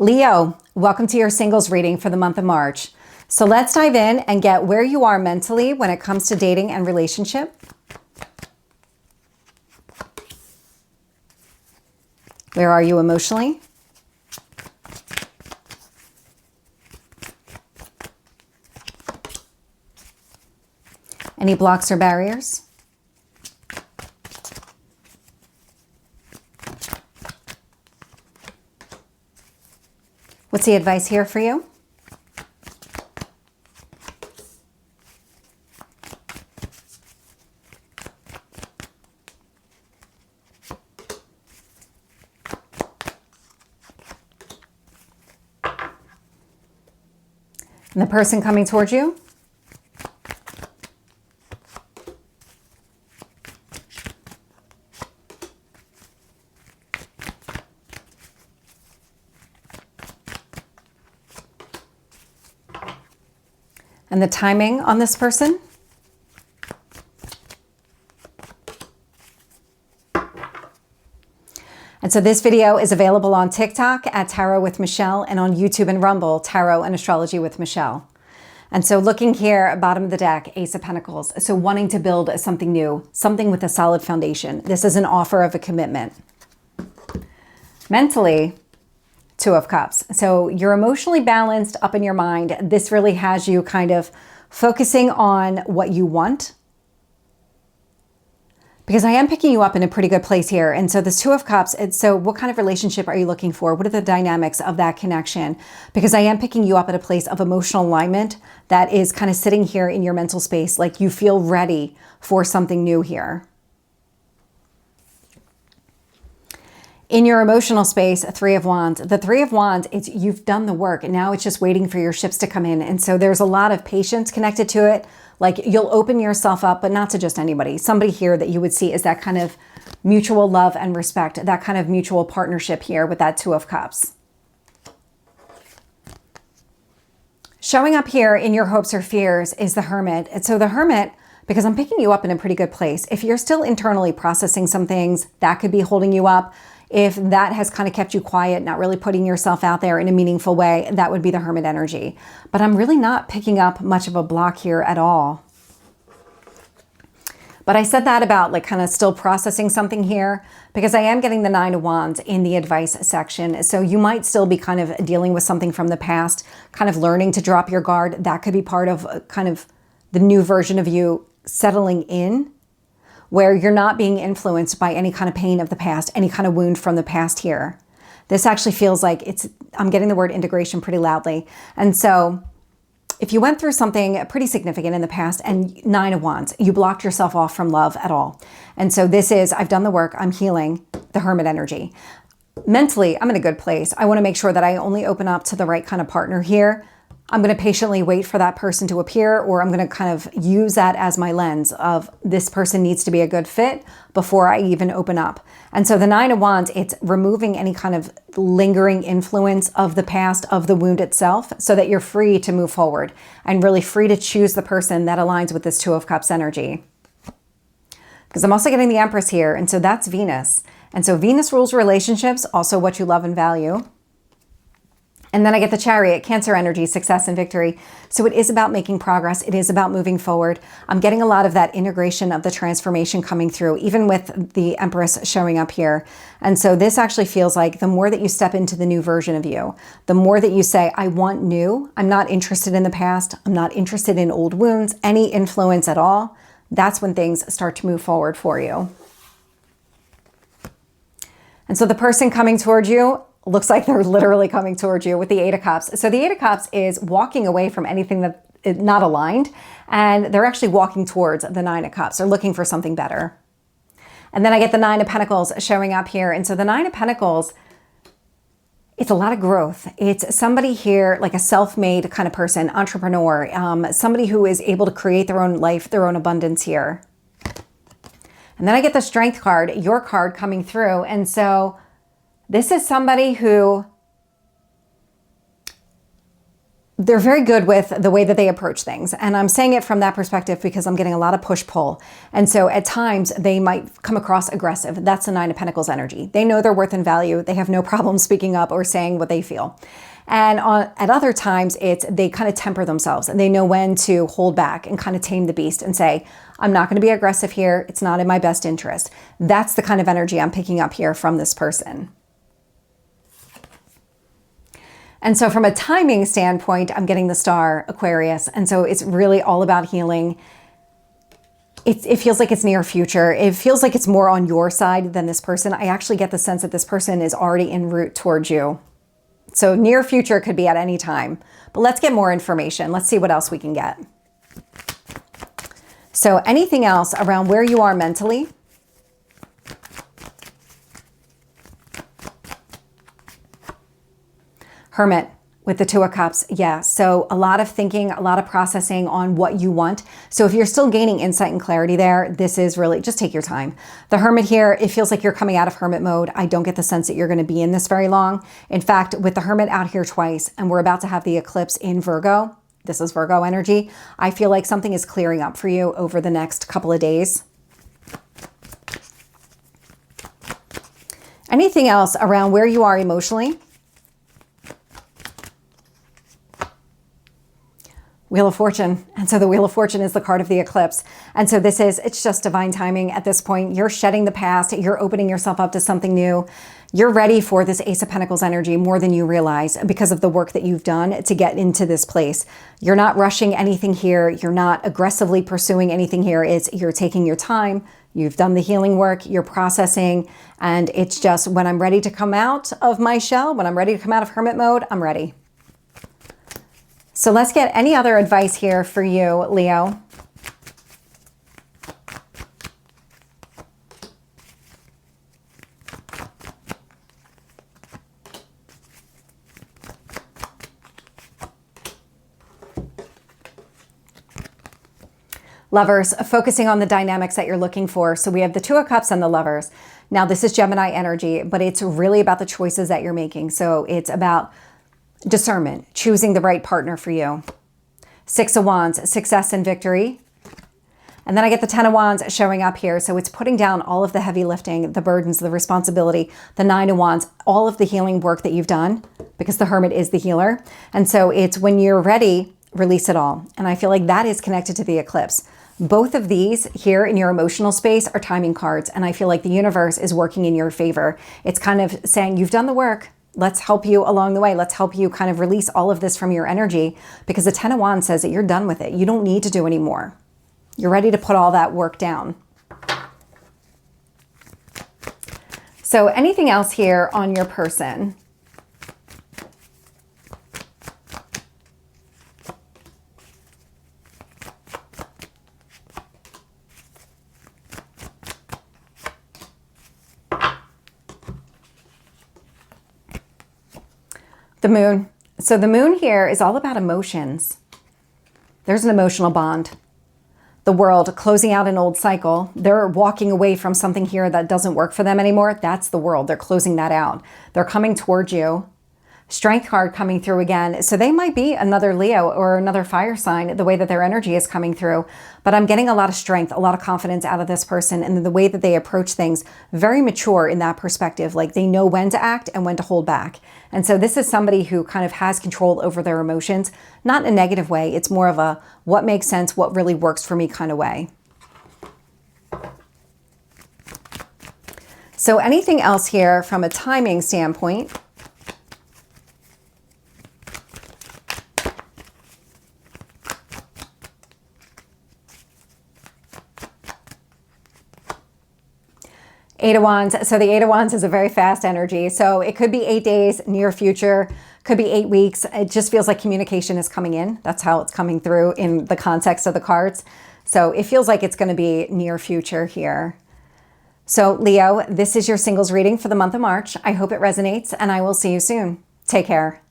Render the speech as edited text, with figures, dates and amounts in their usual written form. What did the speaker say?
Leo, welcome to your singles reading for the month of March. So let's dive in and get where you are mentally when it comes to dating and relationship. Where are you emotionally? Any blocks or barriers? What's the advice here for you? And the person coming towards you? And the timing on this person? And so this video is available on TikTok at Tarot with Michelle and on YouTube and Rumble, Tarot and Astrology with Michelle. And so looking here, bottom of the deck, Ace of Pentacles. So wanting to build something new, something with a solid foundation. This is an offer of a commitment. Mentally, Two of Cups. So you're emotionally balanced up in your mind. This really has you kind of focusing on what you want. Because I am picking you up in a pretty good place here. And so this Two of Cups, so what kind of relationship are you looking for? What are the dynamics of that connection? Because I am picking you up at a place of emotional alignment that is kind of sitting here in your mental space. Like you feel ready for something new here. In your emotional space, Three of Wands. The Three of Wands, you've done the work and now it's just waiting for your ships to come in. And so there's a lot of patience connected to it. Like you'll open yourself up, but not to just anybody. Somebody here that you would see is that kind of mutual love and respect, that kind of mutual partnership here with that Two of Cups. Showing up here in your hopes or fears is the Hermit. And so the Hermit, because I'm picking you up in a pretty good place. If you're still internally processing some things, that could be holding you up. If that has kind of kept you quiet, not really putting yourself out there in a meaningful way, that would be the Hermit energy. But I'm really not picking up much of a block here at all. But I said that about like kind of still processing something here because I am getting the Nine of Wands in the advice section. So you might still be kind of dealing with something from the past, kind of learning to drop your guard. That could be part of kind of the new version of you settling in, where you're not being influenced by any kind of pain of the past, any kind of wound from the past here. This actually feels like I'm getting the word integration pretty loudly. And so if you went through something pretty significant in the past and Nine of Wands, you blocked yourself off from love at all. And so this is, I've done the work, I'm healing, the Hermit energy. Mentally, I'm in a good place. I want to make sure that I only open up to the right kind of partner here. I'm going to patiently wait for that person to appear, or I'm going to kind of use that as my lens of this person needs to be a good fit before I even open up. And so the Nine of Wands, it's removing any kind of lingering influence of the past, of the wound itself, so that you're free to move forward and really free to choose the person that aligns with this Two of Cups energy. Because I'm also getting the Empress here, and so that's Venus. And so Venus rules relationships, also what you love and value. And then I get the Chariot, Cancer energy, success and victory. So it is about making progress. It is about moving forward. I'm getting a lot of that integration of the transformation coming through, even with the Empress showing up here. And so this actually feels like the more that you step into the new version of you, the more that you say, I want new. I'm not interested in the past. I'm not interested in old wounds, any influence at all. That's when things start to move forward for you. And so the person coming towards you, looks like they're literally coming towards you with the Eight of Cups. So the Eight of Cups is walking away from anything that is not aligned, and they're actually walking towards the Nine of Cups. They're looking for something better. And then I get the Nine of Pentacles showing up here. And so the Nine of Pentacles, it's a lot of growth. It's somebody here, like a self-made kind of person, entrepreneur, somebody who is able to create their own life, their own abundance here. And then I get the Strength card, your card coming through. And so this is somebody who they're very good with the way that they approach things. And I'm saying it from that perspective because I'm getting a lot of push-pull. And so at times they might come across aggressive. That's the Nine of Pentacles energy. They know their worth and value. They have no problem speaking up or saying what they feel. And at other times, they kind of temper themselves and they know when to hold back and kind of tame the beast and say, I'm not going to be aggressive here. It's not in my best interest. That's the kind of energy I'm picking up here from this person. And so from a timing standpoint, I'm getting the star, Aquarius. And so it's really all about healing. It feels like it's near future. It feels like it's more on your side than this person. I actually get the sense that this person is already en route towards you. So near future could be at any time. But let's get more information. Let's see what else we can get. So anything else around where you are mentally? Hermit with the Two of Cups. Yeah, so a lot of thinking, a lot of processing on what you want. So if you're still gaining insight and clarity there, this is really, just take your time. The Hermit here, it feels like you're coming out of Hermit mode. I don't get the sense that you're going to be in this very long. In fact, with the Hermit out here twice, and we're about to have the eclipse in Virgo, this is Virgo energy, I feel like something is clearing up for you over the next couple of days. Anything else around where you are emotionally? Wheel of Fortune. And so the Wheel of Fortune is the card of the eclipse. And so it's just divine timing at this point. You're shedding the past. You're opening yourself up to something new. You're ready for this Ace of Pentacles energy more than you realize because of the work that you've done to get into this place. You're not rushing anything here. You're not aggressively pursuing anything here. You're taking your time. You've done the healing work. You're processing. And it's just when I'm ready to come out of my shell, when I'm ready to come out of Hermit mode, I'm ready. So let's get any other advice here for you, Leo. Lovers, focusing on the dynamics that you're looking for. So we have the Two of Cups and the Lovers. Now this is Gemini energy, but it's really about the choices that you're making. So it's about discernment, choosing the right partner for you. Six of Wands, success and victory. And then I get the Ten of Wands showing up here. So it's putting down all of the heavy lifting, the burdens, the responsibility, the Nine of Wands, all of the healing work that you've done, because the Hermit is the healer. And so it's when you're ready, release it all. And I feel like that is connected to the eclipse. Both of these here in your emotional space are timing cards. And I feel like the universe is working in your favor. It's kind of saying, you've done the work. Let's help you along the way. Let's help you kind of release all of this from your energy, because the Ten of Wands says that you're done with it. You don't need to do anymore. You're ready to put all that work down. So anything else here on your person? The Moon. So the Moon here is all about emotions. There's an emotional bond. The World, closing out an old cycle. They're walking away from something here that doesn't work for them anymore. That's the World. They're closing that out. They're coming towards you. Strength card coming through again. So they might be another Leo or another fire sign, the way that their energy is coming through. But I'm getting a lot of strength, a lot of confidence out of this person, and the way that they approach things, very mature in that perspective. Like they know when to act and when to hold back. And so this is somebody who kind of has control over their emotions, not in a negative way. It's more of a what makes sense, what really works for me kind of way. So anything else here from a timing standpoint? Eight of Wands. So the Eight of Wands is a very fast energy. So it could be 8 days, near future, could be 8 weeks. It just feels like communication is coming in. That's how it's coming through in the context of the cards. So it feels like it's going to be near future here. So Leo, this is your singles reading for the month of March. I hope it resonates, and I will see you soon. Take care.